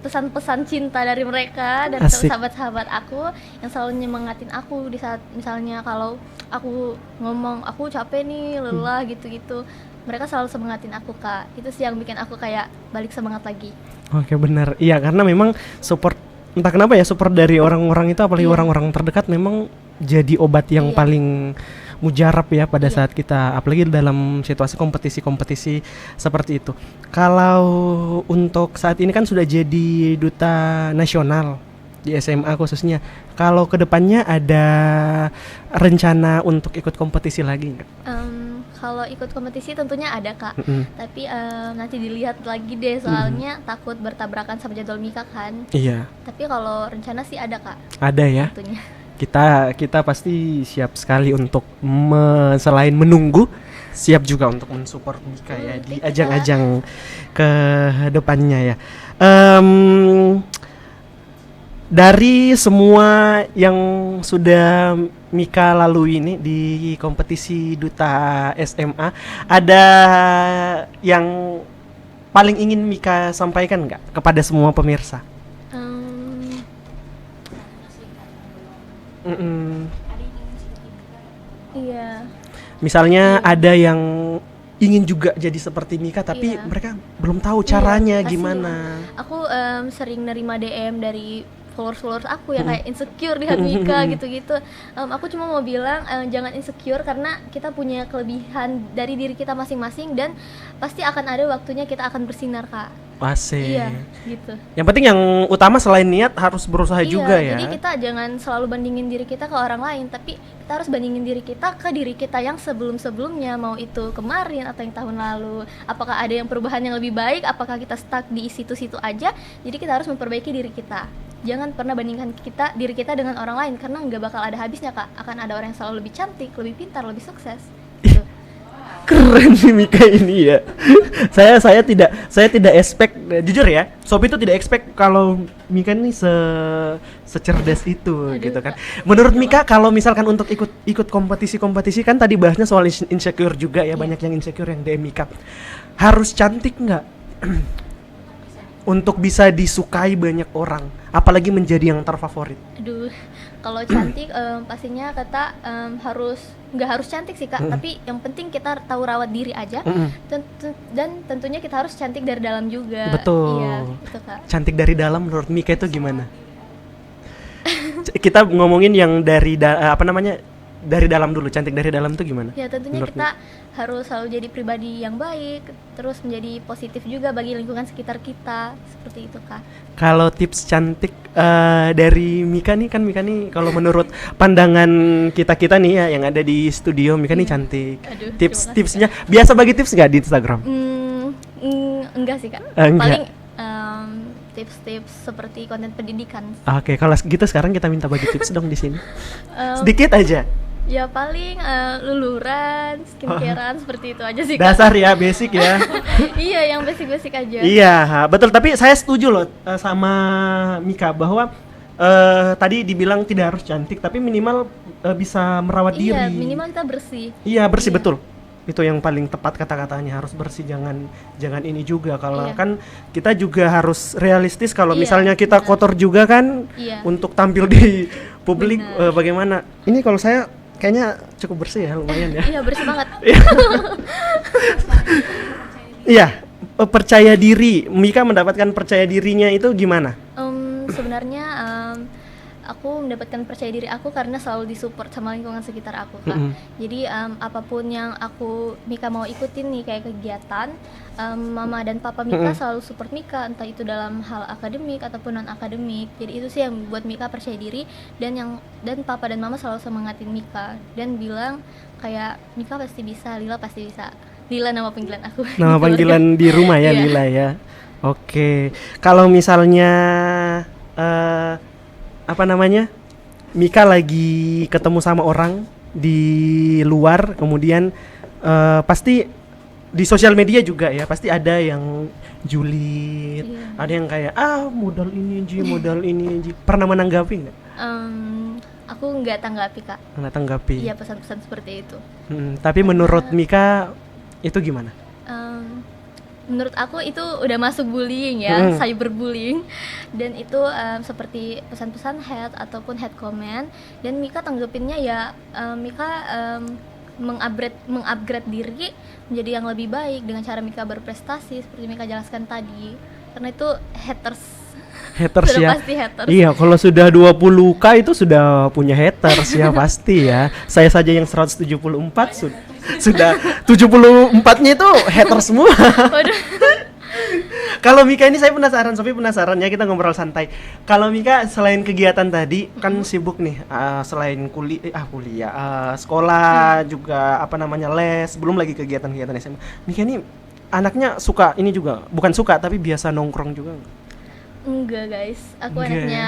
pesan-pesan cinta dari mereka dan Asik. sahabat-sahabat aku yang selalu nyemangatin aku di saat misalnya kalau aku ngomong aku capek nih, lelah gitu-gitu. Mereka selalu semangatin aku Kak. Itu sih yang bikin aku kayak balik semangat lagi. Oke, benar. Iya, karena memang support, entah kenapa ya, support dari orang-orang itu, apalagi orang-orang terdekat, memang jadi obat yang Iya. paling mujarab ya pada Iya. saat kita, apalagi dalam situasi kompetisi-kompetisi seperti itu. Kalau untuk saat ini kan sudah jadi duta nasional di SMA khususnya. Kalau kedepannya ada rencana untuk ikut kompetisi lagi nggak? Kalau ikut kompetisi tentunya ada Kak. Mm-mm. Tapi nanti dilihat lagi deh, soalnya takut bertabrakan sama jadwal Mika kan. Iya, Tapi kalau rencana sih ada Kak, ada ya. tentunya. Kita pasti siap sekali untuk selain menunggu, siap juga untuk mensupport Mika ya di ajang-ajang ke depannya ya. Dari semua yang sudah Mika lalui ini di kompetisi duta SMA, ada yang paling ingin Mika sampaikan nggak kepada semua pemirsa? Iya. Misalnya ada yang ingin juga jadi seperti Mika, tapi Iya. mereka belum tahu caranya Iya, gimana. Aku sering nerima DM dari followers aku yang kayak insecure lihat Mika gitu-gitu. Aku cuma mau bilang jangan insecure, karena kita punya kelebihan dari diri kita masing-masing dan pasti akan ada waktunya kita akan bersinar Kak. Asik. Iya, gitu. Yang penting yang utama selain niat harus berusaha juga ya. Jadi kita jangan selalu bandingin diri kita ke orang lain, tapi kita harus bandingin diri kita ke diri kita yang sebelum-sebelumnya, mau itu kemarin atau yang tahun lalu. Apakah ada yang perubahan yang lebih baik? Apakah kita stuck di situ-situ aja? Jadi kita harus memperbaiki diri kita. Jangan pernah bandingkan diri kita dengan orang lain, karena nggak bakal ada habisnya Kak. Akan ada orang yang selalu lebih cantik, lebih pintar, lebih sukses. Gitu. Keren nih Mika ini ya. saya tidak expect, jujur ya, Sophie itu tidak expect kalau Mika ini secerdas itu. Aduh, gitu kan. Kak. Menurut Mika kalau misalkan untuk ikut kompetisi kan tadi bahasnya soal insecure juga ya, banyak yang insecure yang DM Mika. Harus cantik nggak untuk bisa disukai banyak orang, apalagi menjadi yang terfavorit? Aduh, kalau cantik pastinya kata nggak harus cantik sih Kak, tapi yang penting kita tahu rawat diri aja. Dan tentunya kita harus cantik dari dalam juga. Betul. Iya, gitu Kak. Cantik dari dalam menurut Mika itu gimana? Kita ngomongin yang dari dari dalam dulu. Cantik dari dalam itu gimana? Ya tentunya menurut kita harus selalu jadi pribadi yang baik, terus menjadi positif juga bagi lingkungan sekitar kita, seperti itu Kak. Kalau tips cantik dari Mika nih, kan Mika nih kalau menurut pandangan kita nih ya yang ada di studio, Mika nih cantik. Aduh, Tipsnya biasa bagi tips nggak di Instagram? Enggak sih Kak. Enggak. Paling tips-tips seperti konten pendidikan. Oke, kalau gitu sekarang kita minta bagi tips dong di sini. Em, Sedikit aja. Ya paling luluran, skincarean seperti itu aja sih Kak. Dasar ya, basic ya. Iya, yang basic-basic aja. Iya, betul. Tapi saya setuju loh sama Mika bahwa tadi dibilang tidak harus cantik, tapi minimal bisa merawat diri. Iya, minimal kita bersih. Iya, bersih Iya. betul. Itu yang paling tepat kata-katanya, harus bersih, jangan ini juga. Kalau Iya. kan kita juga harus realistis kalau Iya, misalnya kita benar. kotor juga kan Iya. untuk tampil di publik Benar. bagaimana. Ini kalau saya kayaknya cukup bersih ya, lumayan ya. Iya, bersih banget. Iya, percaya diri. Mika mendapatkan percaya dirinya itu gimana? Sebenarnya aku mendapatkan percaya diri aku karena selalu disupport sama lingkungan sekitar aku Kak. Jadi apapun yang Mika mau ikutin nih kayak kegiatan, mama dan papa Mika selalu support Mika, entah itu dalam hal akademik ataupun non akademik. Jadi itu sih yang buat Mika percaya diri, dan papa dan mama selalu semangatin Mika dan bilang kayak Mika pasti bisa, Lila pasti bisa. Lila nama panggilan aku. Nama panggilan di rumah ya, Iya. Lila ya. Oke. Kalau misalnya Mika lagi ketemu sama orang di luar, kemudian pasti di sosial media juga ya, pasti ada yang julid, Iya. ada yang kayak modal ini Ji. Pernah menanggapi nggak? Aku nggak tanggapi Kak. Nggak tanggapi. Iya, pesan-pesan seperti itu. Tapi menurut Mika itu gimana? Menurut aku itu udah masuk bullying ya, cyberbullying, dan itu seperti pesan-pesan hate ataupun hate comment, dan Mika tanggepinnya ya Mika mengupgrade diri menjadi yang lebih baik dengan cara Mika berprestasi seperti Mika jelaskan tadi, karena itu haters Haters sudah ya. pasti haters. Iya, kalau sudah 20k itu sudah punya haters ya pasti ya. Saya saja yang 174 sudah 74-nya itu haters semua. Waduh. Kalau Mika ini saya penasaran, Sophie penasaran ya, kita ngobrol santai. Kalau Mika selain kegiatan tadi kan sibuk nih, selain kuliah, sekolah juga les, belum lagi kegiatan-kegiatan SMA. Mika ini anaknya suka ini juga, bukan suka tapi biasa nongkrong juga nggak? Enggak guys, aku Enggak. anaknya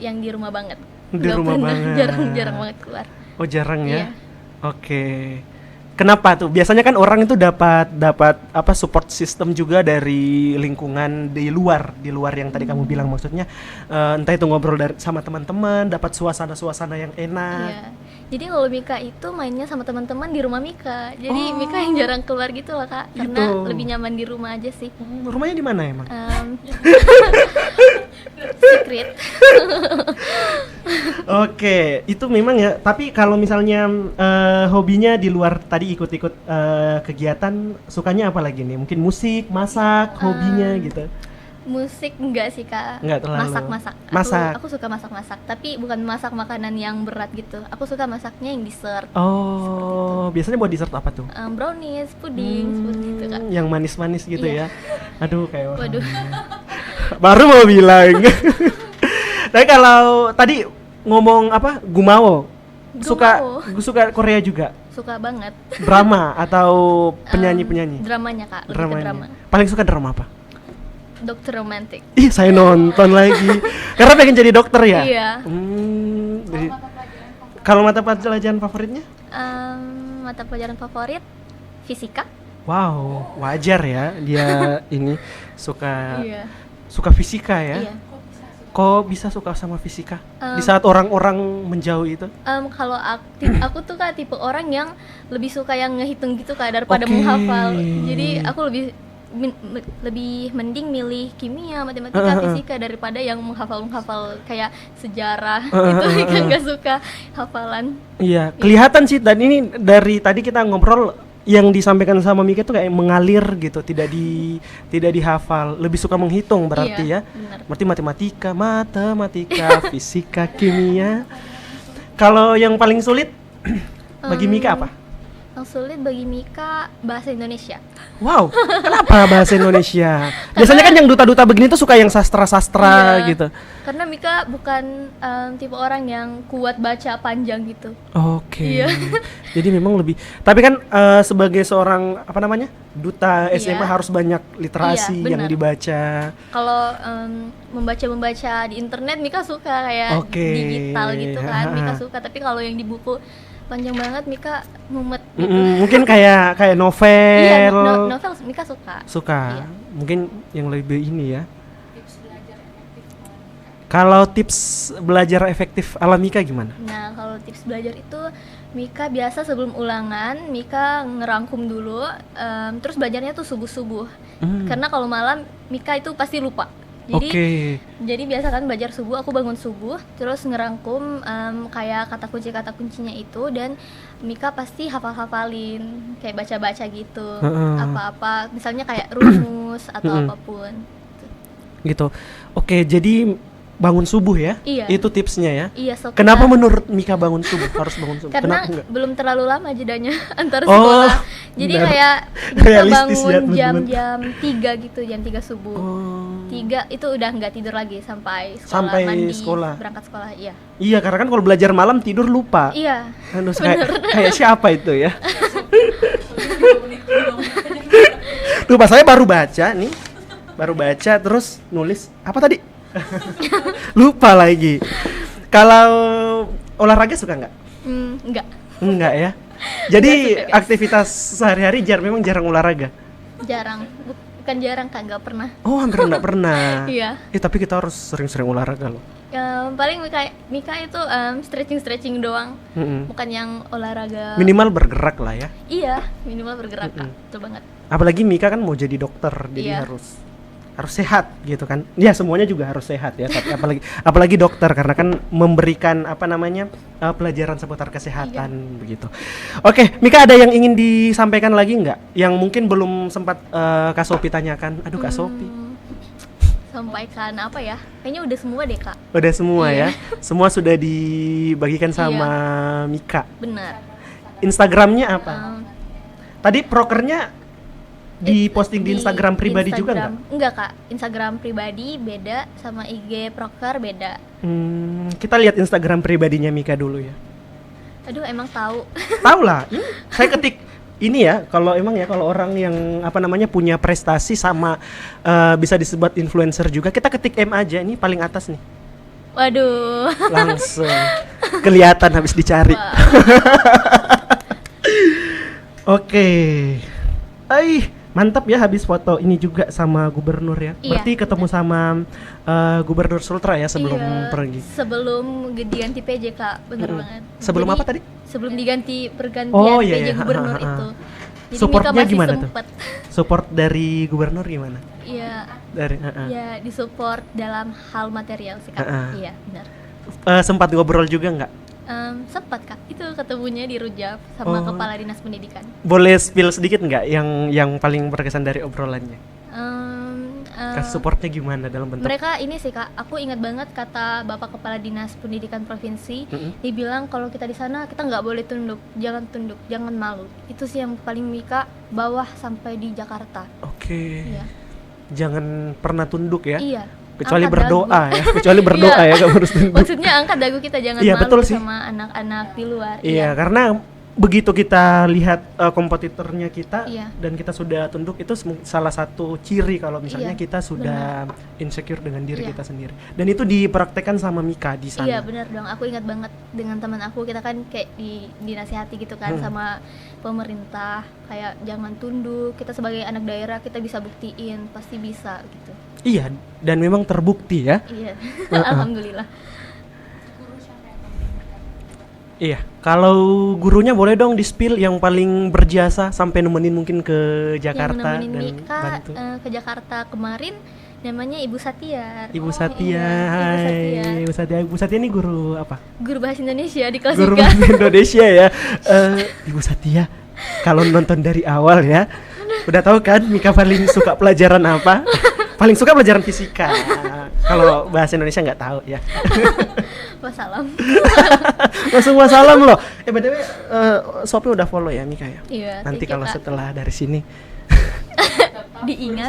yang di rumah banget. Di Nggak rumah pernah, banget. jarang banget keluar. Oh jarang ya? Iya. Oke. Kenapa tuh? Biasanya kan orang itu dapat support system juga dari lingkungan di luar yang tadi kamu bilang, maksudnya entah itu ngobrol sama teman-teman, dapat suasana yang enak. Iya. Jadi kalau Mika itu mainnya sama teman-teman di rumah Mika. Jadi Mika yang jarang keluar gitu lah Kak, karena Gitu. lebih nyaman di rumah aja sih. Rumahnya di mana emang? Secret. Oke, itu memang ya. Tapi kalau misalnya hobinya di luar tadi ikut-ikut kegiatan, sukanya apa lagi nih? Mungkin musik, masak, hobinya gitu. Musik enggak sih Kak. Enggak terlalu. Masak. Masak. Aku suka masak, tapi bukan masak makanan yang berat gitu. Aku suka masaknya yang dessert. Oh, biasanya buat dessert apa tuh? Brownies, puding, seperti itu Kak. Yang manis-manis gitu Iya. ya. Aduh, kayak orang. Waduh. Baru mau bilang. Tapi kalau tadi ngomong Gumawo. Suka Korea juga. Suka banget. Drama atau penyanyi-penyanyi? Dramanya Kak, lebih ke Dramanya. drama. Paling suka drama apa? Dokter romantik. Ih, saya nonton lagi. Karena pengen jadi dokter ya? Iya. Kalau mata pelajaran favoritnya? Mata pelajaran favorit fisika. Wow, wajar ya dia ini suka Iya. suka fisika ya. Iya. Kok bisa suka sama fisika di saat orang-orang menjauh itu? Kalau aku tuh kan tipe orang yang lebih suka yang ngehitung gitu Kak daripada Oke. menghafal. Jadi aku lebih mending milih kimia, matematika, fisika daripada yang menghafal kayak sejarah itu kan nggak suka hafalan. Iya, kelihatan sih. Dan ini dari tadi kita ngobrol yang disampaikan sama Mika tuh kayak mengalir gitu, tidak dihafal, lebih suka menghitung berarti Iya, ya. benar. Berarti matematika, fisika, kimia. Kalau yang paling sulit bagi Mika apa? Yang sulit bagi Mika bahasa Indonesia. Wow, kenapa bahasa Indonesia? Biasanya kan yang duta-duta begini tuh suka yang sastra-sastra Iya, gitu. Karena Mika bukan tipe orang yang kuat baca panjang gitu. Oke. Iya. Jadi memang lebih. Tapi kan sebagai seorang apa namanya duta SMA Iya. harus banyak literasi Iya, yang benar. dibaca. Kalau membaca di internet Mika suka kayak Oke. digital gitu kan. Mika suka, tapi kalau yang di buku panjang banget Mika mumet gitu. Mungkin kayak novel. Iya, novel Mika suka. Suka. Iya. Mungkin yang lebih ini ya. Kalau tips belajar efektif ala Mika gimana? Nah, kalau tips belajar itu Mika biasa sebelum ulangan Mika ngerangkum dulu, terus belajarnya tuh subuh-subuh. Karena kalau malam Mika itu pasti lupa. Jadi biasa kan belajar subuh, aku bangun subuh, terus ngerangkum kayak kata kuncinya itu, dan Mika pasti hafalin, kayak baca-baca gitu, apa-apa, misalnya kayak rumus atau apapun. Gitu. Oke, jadi bangun subuh ya? Iya. Itu tipsnya ya? Iya, so Kenapa kita- menurut Mika bangun subuh? Harus bangun subuh? Karena Kenapa enggak? belum terlalu lama jedanya antar Oh, sekolah. Jadi benar. kayak bisa Realistis ya, bangun teman-teman. jam 3 gitu, jam 3 subuh. Oh. 3 itu udah nggak tidur lagi sampai sekolah, Sampai mandi, sekolah. berangkat sekolah. Iya. Iya, karena kan kalau belajar malam tidur lupa. Iya. Aduh, kayak siapa itu ya? Tuh, pas saya baru baca nih. Baru baca terus nulis apa tadi? Lupa lagi. Kalau olahraga suka nggak? Enggak. Enggak ya. Jadi Nggak suka, guys. aktivitas sehari-hari memang jarang olahraga. Jarang. Bukan jarang Kak, nggak pernah. Oh, hampir nggak pernah. Iya. Tapi kita harus sering-sering olahraga loh. Paling Mika itu stretching doang. Bukan yang olahraga. Minimal bergerak lah ya. Iya, minimal bergerak Kak. Betul banget. Apalagi Mika kan mau jadi dokter, jadi Iya. harus sehat gitu kan. Ya, semuanya juga harus sehat ya, tapi apalagi dokter karena kan memberikan apa namanya pelajaran seputar kesehatan begitu. Oke, Mika ada yang ingin disampaikan lagi nggak? Yang mungkin belum sempat Kak Sophie tanyakan. Aduh, Kak Sophie. Sampaikan apa ya? Kayaknya udah semua deh Kak. Udah semua Iya. ya. Semua sudah dibagikan sama Mika. Benar. Instagramnya apa? Em, Tadi prokernya diposting di Instagram pribadi juga nggak? Enggak Kak, Instagram pribadi beda sama IG proker beda. Kita lihat Instagram pribadinya Mika dulu ya. Aduh, emang tahu. Tahu lah. Saya ketik ini ya, kalau orang yang apa namanya punya prestasi sama bisa disebut influencer juga, kita ketik M aja, ini paling atas nih. Waduh. Langsung kelihatan habis dicari. Wah. Oke. Mantap ya habis foto ini juga sama gubernur ya. Iya, Berarti ketemu sama gubernur Sultra ya sebelum Iya, pergi. Sebelum diganti PJ Kak, bener banget. Sebelum Jadi, apa tadi? Sebelum diganti pergantian Oh, iya, PJ iya. gubernur Ha, ha, ha. itu. Jadi Supportnya Mika masih gimana tuh? sempet. Support dari gubernur gimana? Iya, Dari ya disupport dalam hal material sih Kak. Ha, ha. Iya, benar. Sempat ngobrol juga nggak? Sempat Kak, itu ketemunya di Rujak sama Oh. Kepala Dinas Pendidikan. Boleh spill sedikit nggak yang paling berkesan dari obrolannya? Kasih supportnya gimana dalam bentuk? Mereka ini sih Kak, aku ingat banget kata Bapak Kepala Dinas Pendidikan Provinsi, dia bilang kalau kita di sana kita nggak boleh tunduk, jangan malu. Itu sih yang paling Mika bawah sampai di Jakarta. Oke. Iya. Jangan pernah tunduk ya. Iya. Kecuali Angkat berdoa dagu. ya. Kecuali berdoa Iya. ya, nggak harus tunduk. Maksudnya angkat dagu kita, jangan Iya, malu betul sih. sama anak-anak di luar. Iya, karena begitu kita lihat kompetitornya kita Iya. dan kita sudah tunduk, itu salah satu ciri kalau misalnya Iya, kita sudah insecure dengan diri Iya. kita sendiri. Dan itu dipraktekkan sama Mika di sana. Iya benar dong, aku ingat banget dengan teman aku, kita kan kayak dinasihati gitu kan sama pemerintah, kayak jangan tunduk, kita sebagai anak daerah kita bisa buktiin, pasti bisa gitu. Iya, dan memang terbukti ya. Iya, alhamdulillah. Iya, kalau gurunya boleh dong di-spill yang paling berjasa sampai nemenin mungkin ke Jakarta Yang nemenin dan Mika bantu. ke Jakarta kemarin namanya Ibu Satya. Ibu Satya, Iya, Ibu Satya. hai. Ibu Satya ini guru apa? Guru bahasa Indonesia di kelas Guru 3. bahasa Indonesia ya. Ibu Satya, kalau nonton dari awal ya, udah tahu kan Mika paling suka pelajaran apa? Paling suka pelajaran fisika. Kalau bahasa Indonesia nggak tahu ya. Wassalam. Langsung wassalam loh. BTW, Shopee udah follow ya Mika ya? Iya, Nanti thank you, kalau Kak. setelah dari sini. Ingat.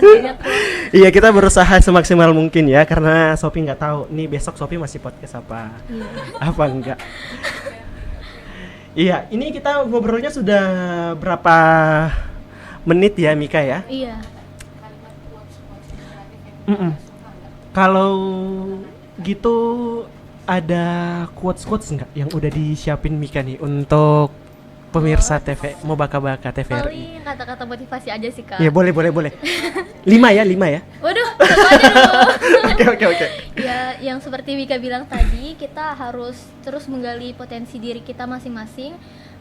Iya, kita berusaha semaksimal mungkin ya, karena Shopee nggak tahu nih besok Shopee masih podcast apa Iya. apa enggak. Iya, ini kita ngobrolnya sudah berapa menit ya Mika ya? Iya. Kalau gitu ada quotes nggak yang udah disiapin Mika nih untuk pemirsa TV mau baka-baka TVRI? Paling kata-kata motivasi aja sih, Kak. Ya boleh. 5 ya. Waduh, satu aja dulu. Oke. Ya, yang seperti Wika bilang tadi, kita harus terus menggali potensi diri kita masing-masing.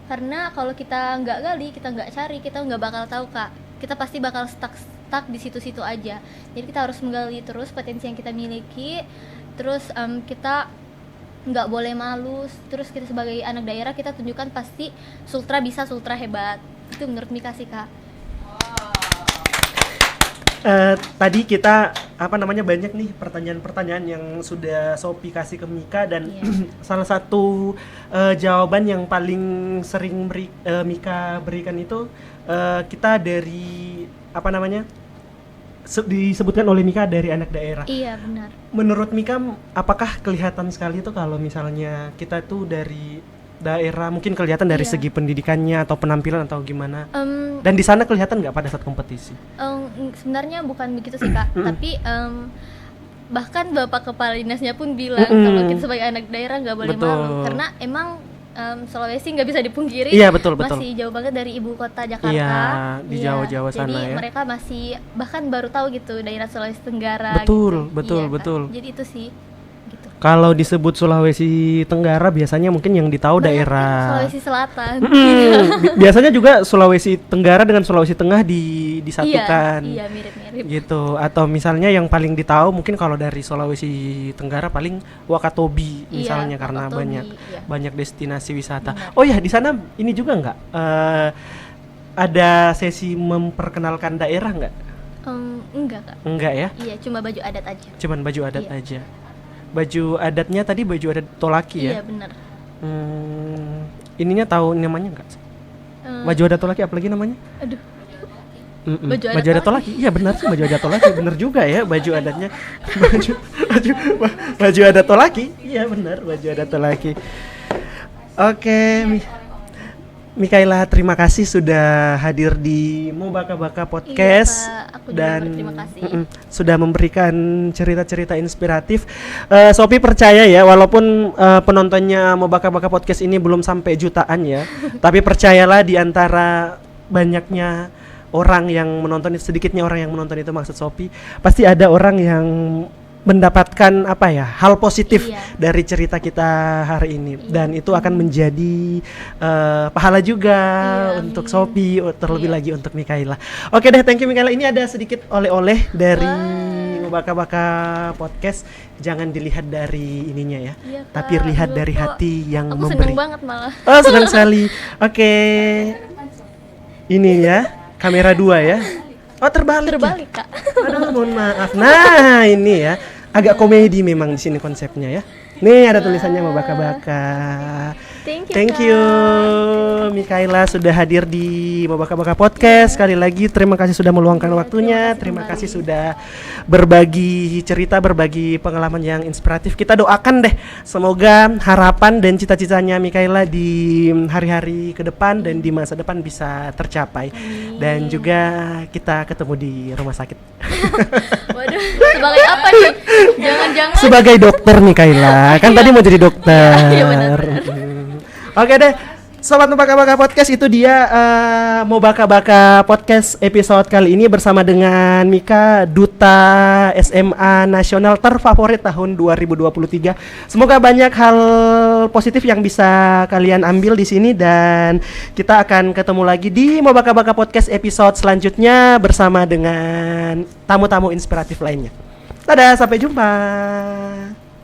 Karena kalau kita nggak gali, kita nggak cari, kita nggak bakal tahu, Kak. Kita pasti bakal stuck di situ-situ aja. Jadi kita harus menggali terus potensi yang kita miliki. Terus kita nggak boleh malu. Terus kita sebagai anak daerah kita tunjukkan pasti Sultra bisa, Sultra hebat. Itu menurut Mika sih, Kak. Tadi kita banyak nih pertanyaan-pertanyaan yang sudah Sophie kasih ke Mika dan salah satu jawaban yang paling sering Mika berikan itu kita dari disebutkan oleh Mika dari anak daerah. Iya, benar. Menurut Mika, apakah kelihatan sekali tuh kalau misalnya kita tuh dari daerah, mungkin kelihatan dari Iya. segi pendidikannya atau penampilan atau gimana? Dan di sana kelihatan nggak pada saat kompetisi? Sebenarnya bukan begitu sih, Kak, tapi bahkan Bapak Kepala Dinasnya pun bilang kalau kita sebagai anak daerah nggak boleh Betul. malu, karena emang Sulawesi nggak bisa dipungkiri, Iya, betul. masih jauh banget dari ibu kota Jakarta. Iya, di Jawa-Jawa sana jadi ya. mereka masih bahkan baru tahu gitu daerah Sulawesi Tenggara. Betul, gitu. betul. Jadi itu sih. Gitu. Kalau disebut Sulawesi Tenggara biasanya mungkin yang ditahu Banyak daerah Sulawesi Selatan. biasanya juga Sulawesi Tenggara dengan Sulawesi Tengah disatukan. Iya, mirip-mirip. Gitu. Atau misalnya yang paling ditahu mungkin kalau dari Sulawesi Tenggara paling Wakatobi misalnya, Iya, karena Wakatobi, iya. banyak destinasi wisata. Benar. Oh ya, di sana ini juga nggak ada sesi memperkenalkan daerah nggak? Enggak, Kak. Enggak ya? Iya, cuma baju adat aja. Cuman baju adat Iya. aja. Baju adatnya tadi baju adat Tolaki ya? Iya, benar. Ininya tahu namanya nggak? Baju adat Tolaki apalagi namanya? Aduh. Baju adat Tolaki. Iya benar sih, baju adat Tolaki. Benar juga ya baju adatnya. baju adat Tolaki. Iya benar, baju adat Tolaki. Oke, Mikaela, terima kasih sudah hadir di Mau Baka-Baka Podcast. Iya, Pak. Aku juga dan berterima kasih. Sudah memberikan cerita-cerita inspiratif. Sophie percaya ya, walaupun penontonnya Mau Baka-Baka Podcast ini belum sampai jutaan ya, tapi percayalah di antara banyaknya orang yang menonton, sedikitnya orang yang menonton itu maksud Sophie, pasti ada orang yang mendapatkan hal positif Iya. dari cerita kita hari ini, Iya. dan itu akan menjadi pahala juga Iya, untuk amin. Sophie, terlebih Iya. lagi untuk Mikaela. Oke deh, thank you Mikaela. Ini ada sedikit oleh-oleh dari Baka-Baka Podcast. Jangan dilihat dari ininya ya, Iya, Kak. tapi lihat Aduh, dari kok hati yang aku memberi. seneng banget malah. Oh, senang sekali. Oke. Ini ya, kamera 2 ya. Oh, terbalik. Terbalik, Kak. Aduh, mohon maaf. Nah, ini ya. Agak komedi memang di sini konsepnya ya. Nih ada tulisannya Mau Baka-Baka. Thank you Mikaela sudah hadir di Mobaka-Baka Podcast. Sekali lagi terima kasih sudah meluangkan waktunya. Terima kasih sudah berbagi cerita, berbagi pengalaman yang inspiratif. Kita doakan deh semoga harapan dan cita-citanya Mikaela di hari-hari ke depan dan di masa depan bisa tercapai. Dan juga kita ketemu di rumah sakit. Waduh, sebagai apa nih? Jangan-jangan Sebagai dokter Mikaela. Kan tadi mau jadi dokter. Iya, benar-benar. Oke deh, Sobat Mobaka-Baka Podcast, itu dia Mobaka-Baka Podcast episode kali ini bersama dengan Mika, Duta SMA Nasional terfavorit tahun 2023. Semoga banyak hal positif yang bisa kalian ambil di sini dan kita akan ketemu lagi di Mobaka-Baka Podcast episode selanjutnya bersama dengan tamu-tamu inspiratif lainnya. Dadah, sampai jumpa.